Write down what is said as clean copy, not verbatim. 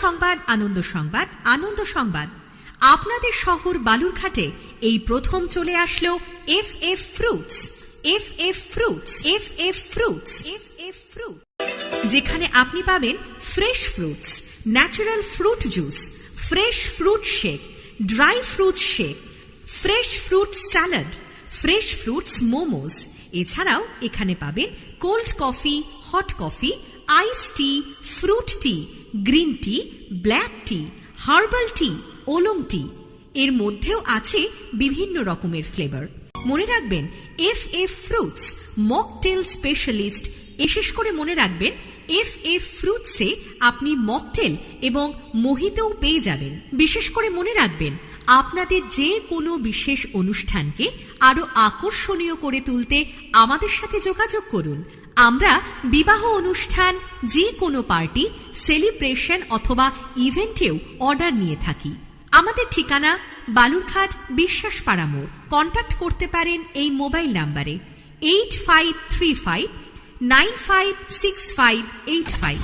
সংবাদ, আনন্দ সংবাদ, আনন্দ সংবাদ। আপনাদের শহর বালুরঘাটে এই প্রথম চলে আসলো FF fruits. FF fruits, FF fruits, FF fruit, যেখানে আপনি পাবেন fresh fruits, natural fruit juice, fresh fruit shake, dry fruit shake, fresh fruit salad, fresh fruits momos. এছাড়াও এখানে পাবেন কোল্ড কফি, হট কফি, আইস টি, ফ্রুট টি, গ্রিন টি, ব্ল্যাক টি, herbal tea, ওলং টি। এর মধ্যেও আছে বিভিন্ন রকমের ফ্লেভার। মনে রাখবেন FF ফ্রুটস মকটেল স্পেশালিস্ট। বিশেষ করে মনে রাখবেন FF ফ্রুটসে আপনি মকটেল এবং মোহিতও পেয়ে যাবেন। বিশেষ করে মনে রাখবেন আপনাদের যে কোনো বিশেষ অনুষ্ঠানকে আরো আকর্ষণীয় করে তুলতে আমাদের সাথে যোগাযোগ করুন। আমরা বিবাহ অনুষ্ঠান, যে কোনো পার্টি, সেলিব্রেশন অথবা ইভেন্টেও অর্ডার নিয়ে থাকি। আমাদের ঠিকানা বালুরঘাট বিশ্বাস পাড়া মোড়। কন্ট্যাক্ট করতে পারেন এই মোবাইল নাম্বারে 8535 956585।